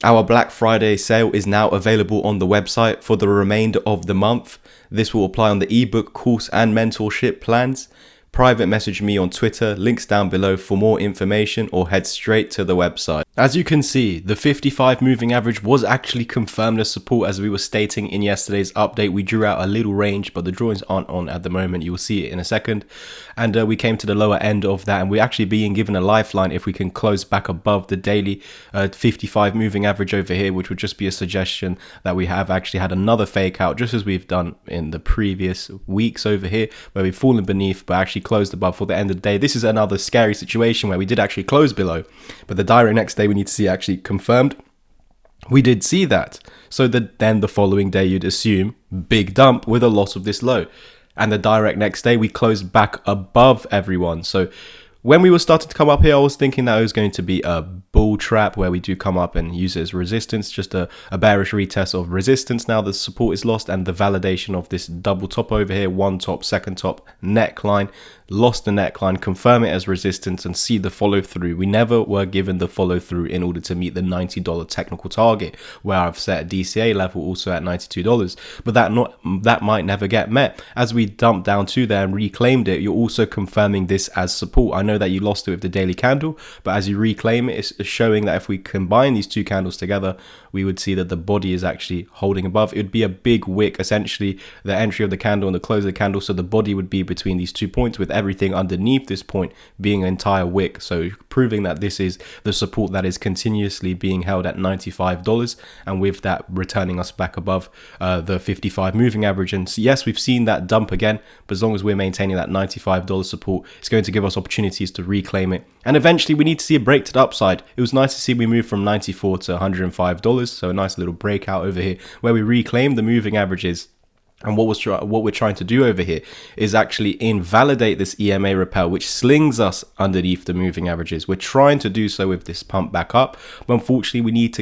Our Black Friday sale is now available on the website for the remainder of the month. This will apply on the ebook, course and mentorship plans. Private message me on Twitter, links down below for more information, or head straight to the website. As you can see, the 55 moving average was actually confirmed as support, as we were stating in yesterday's update. We drew out a little range, but the drawings aren't on at the moment. You will see it in a second. And we came to the lower end of that, and we're actually being given a lifeline if we can close back above the daily 55 moving average over here, which would just be a suggestion that we have actually had another fake out, just as we've done in the previous weeks over here, where we've fallen beneath but actually closed above for the end of the day. This is another scary situation where we did actually close below, but the direct next day we need to see actually confirmed. We did see that. So then the following day you'd assume big dump with a loss of this low. And the direct next day we closed back above everyone. So when we were starting to come up here, I was thinking that it was going to be a bull trap where we do come up and use it as resistance, just a bearish retest of resistance. Now the support is lost, and the validation of this double top over here, one top, second top, neckline, lost the neckline, confirm it as resistance and see the follow through. We never were given the follow through in order to meet the $90 technical target, where I've set a DCA level also at $92, but that might never get met. As we dumped down to there and reclaimed it, you're also confirming this as support. I know that you lost it with the daily candle, but as you reclaim it, it's showing that if we combine these two candles together, we would see that the body is actually holding above. It would be a big wick, essentially the entry of the candle and the close of the candle, so the body would be between these 2 points, with everything underneath this point being an entire wick, so proving that this is the support that is continuously being held at $95, and with that returning us back above the 55 moving average. And so yes, we've seen that dump again, but as long as we're maintaining that $95 support, it's going to give us opportunities to reclaim it, and eventually we need to see a break to the upside. It was nice to see we move from $94 to $105, so a nice little breakout over here where we reclaim the moving averages. And what we're trying to do over here is actually invalidate this EMA repel, which slings us underneath the moving averages. We're trying to do so with this pump back up, but unfortunately we need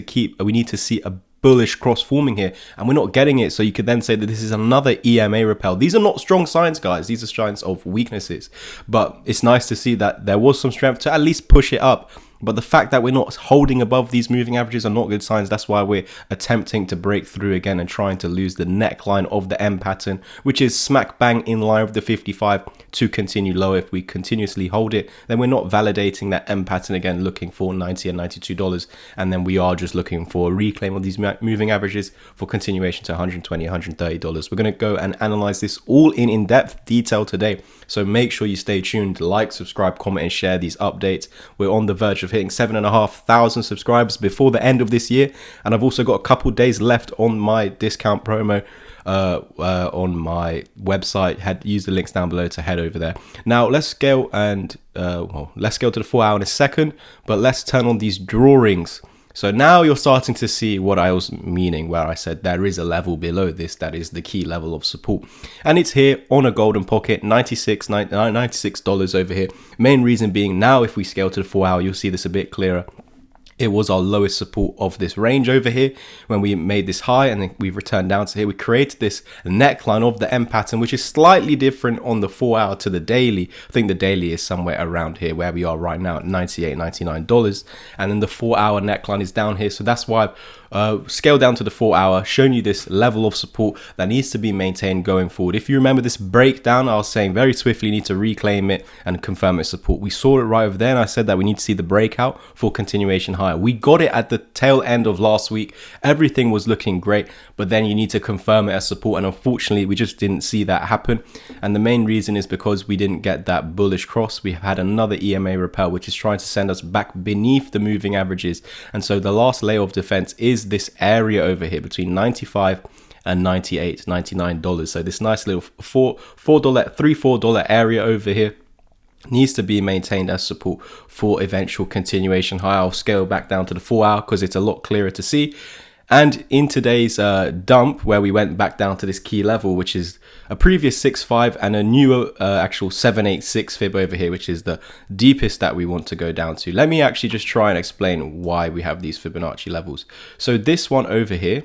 to see a bullish cross forming here, and we're not getting it. So you could then say that this is another EMA repel. These are not strong signs, guys. These are signs of weaknesses, but it's nice to see that there was some strength to at least push it up. But the fact that we're not holding above these moving averages are not good signs. That's why we're attempting to break through again and trying to lose the neckline of the M pattern, which is smack bang in line with the 55, to continue lower. If we continuously hold it, then we're not validating that M pattern again, looking for $90 and $92, and then we are just looking for a reclaim of these moving averages for continuation to $120, $130. We're going to go and analyze this all in depth detail today, so make sure you stay tuned, like, subscribe, comment and share these updates. We're on the verge of hitting 7,500 subscribers before the end of this year, and I've also got a couple days left on my discount promo on my website. Use the links down below to head over there. Now let's scale and let's scale to the 4 hour in a second, but let's turn on these drawings. So now you're starting to see what I was meaning, where I said there is a level below this that is the key level of support, and it's here on a golden pocket, $96 over here. Main reason being, now if we scale to the 4 hour, you'll see this a bit clearer. It was our lowest support of this range over here when we made this high, and then we've returned down to here. We created this neckline of the M pattern, which is slightly different on the 4 hour to the daily. I think the daily is somewhere around here where we are right now at $98, $99, and then the 4 hour neckline is down here. So that's why I've scaled down to the 4 hour, shown you this level of support that needs to be maintained going forward. If you remember this breakdown, I was saying very swiftly need to reclaim it and confirm its support. We saw it right over there, and I said that we need to see the breakout for continuation higher. We got it at the tail end of last week. Everything was looking great, but then you need to confirm it as support, and unfortunately we just didn't see that happen. And the main reason is because we didn't get that bullish cross. We had another EMA repel, which is trying to send us back beneath the moving averages, and so the last layer of defense is this area over here between 95 and $98, $99. So this nice little $4 area over here needs to be maintained as support for eventual continuation high. I'll scale back down to the 4 hour because it's a lot clearer to see. And in today's dump, where we went back down to this key level, which is a previous 6.5 and a newer actual 7.86 fib over here, which is the deepest that we want to go down to. Let me actually just try and explain why we have these Fibonacci levels. So this one over here,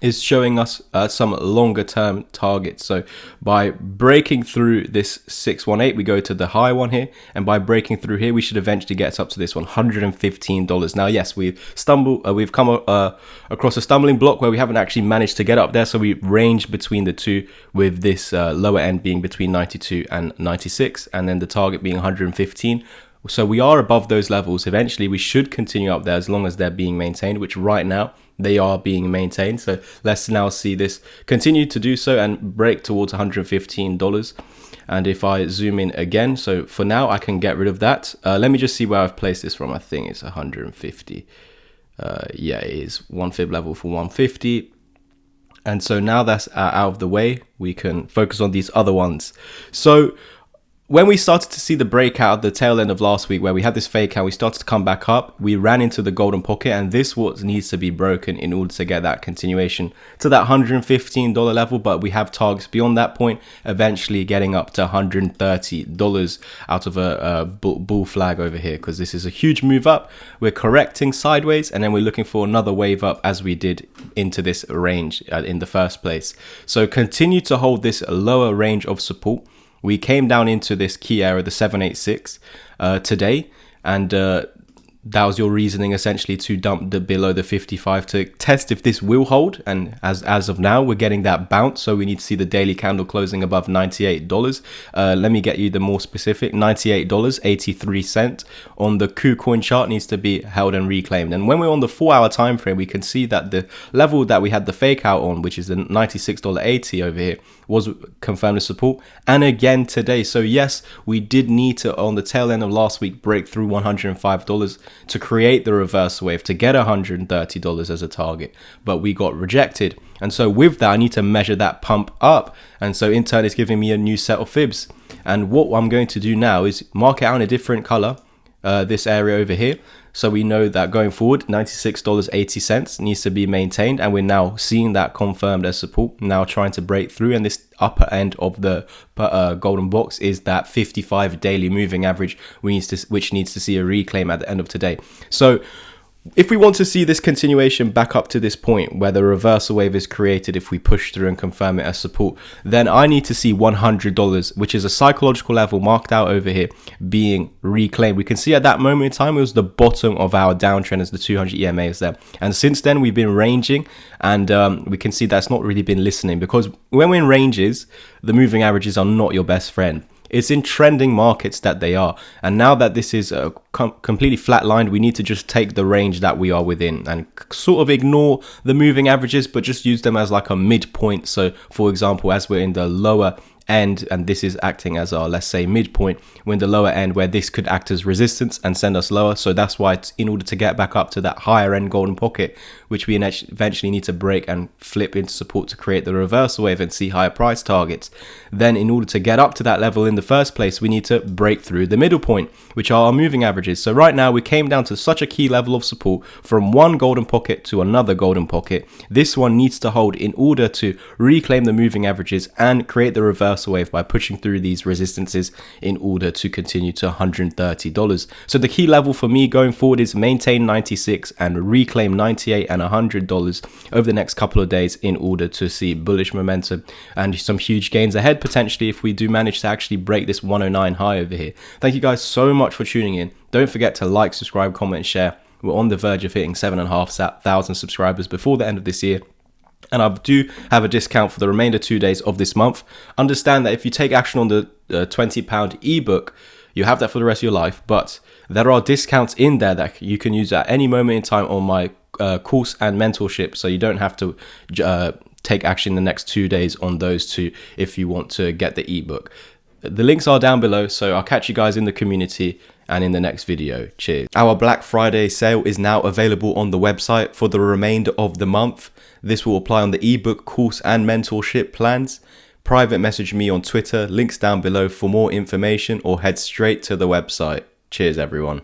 is showing us some longer term targets. So by breaking through this 618, we go to the high one here, and by breaking through here, we should eventually get up to this $115. Now, yes, we've come across a stumbling block where we haven't actually managed to get up there, so we range between the two, with this lower end being between 92 and 96, and then the target being 115. So we are above those levels. Eventually, we should continue up there as long as they're being maintained, which right now they are being maintained. So let's now see this continue to do so and break towards $115. And if I zoom in again, so for now I can get rid of that. Let me just see where I've placed this from. I think it's 150. Yeah, it is one fib level for 150. And so now that's out of the way, we can focus on these other ones. So when we started to see the breakout at the tail end of last week, where we had this fake out, we started to come back up, we ran into the golden pocket, and this what needs to be broken in order to get that continuation to that $115 level. But we have targets beyond that point, eventually getting up to $130 out of a bull flag over here, because this is a huge move up. We're correcting sideways, and then we're looking for another wave up as we did into this range in the first place. So continue to hold this lower range of support. We came down into this key area, the 786, today, and that was your reasoning essentially to dump below the 55 to test if this will hold. And as of now, we're getting that bounce, so we need to see the daily candle closing above $98. Let me get you the more specific. $98.83 on the KuCoin chart needs to be held and reclaimed. And when we're on the 4-hour time frame, we can see that the level that we had the fake out on, which is the $96.80 over here, was confirmed as support, and again today. So yes, we did need to, on the tail end of last week, break through $105 to create the reverse wave to get $130 as a target, but we got rejected. And so with that, I need to measure that pump up, and so in turn it's giving me a new set of fibs. And what I'm going to do now is mark it out in a different color, this area over here, so we know that going forward $96.80 needs to be maintained, and we're now seeing that confirmed as support, now trying to break through. And this upper end of the golden box is that 55 daily moving average, which needs to see a reclaim at the end of today. So if we want to see this continuation back up to this point where the reversal wave is created, if we push through and confirm it as support, then I need to see $100, which is a psychological level marked out over here, being reclaimed. We can see at that moment in time, it was the bottom of our downtrend as the 200 EMA is there. And since then, we've been ranging, and we can see that's not really been listening, because when we're in ranges, the moving averages are not your best friend. It's in trending markets that they are. And now that this is completely flatlined, we need to just take the range that we are within and sort of ignore the moving averages, but just use them as like a midpoint. So for example, as we're in the lower end, and this is acting as our, let's say, midpoint, we're in the lower end where this could act as resistance and send us lower. So that's why it's in order to get back up to that higher end golden pocket, which we eventually need to break and flip into support to create the reversal wave and see higher price targets. Then in order to get up to that level in the first place, we need to break through the middle point, which are our moving averages. So right now we came down to such a key level of support from one golden pocket to another golden pocket. This one needs to hold in order to reclaim the moving averages and create the reversal wave by pushing through these resistances in order to continue to $130. So the key level for me going forward is maintain 96 and reclaim 98 and $100 over the next couple of days in order to see bullish momentum and some huge gains ahead potentially if we do manage to actually break this 109 high over here. Thank you guys so much for tuning in. Don't forget to like, subscribe, comment, and share. We're on the verge of hitting 7,500 subscribers before the end of this year. And I do have a discount for the remainder 2 days of this month. Understand that if you take action on the £20 ebook, you have that for the rest of your life. But there are discounts in there that you can use at any moment in time on my course and mentorship. So you don't have to take action the next 2 days on those two if you want to get the ebook. The links are down below. So I'll catch you guys in the community and in the next video. Cheers. Our Black Friday sale is now available on the website for the remainder of the month. This will apply on the ebook, course and mentorship plans. Private message me on Twitter, links down below for more information, or head straight to the website. Cheers everyone.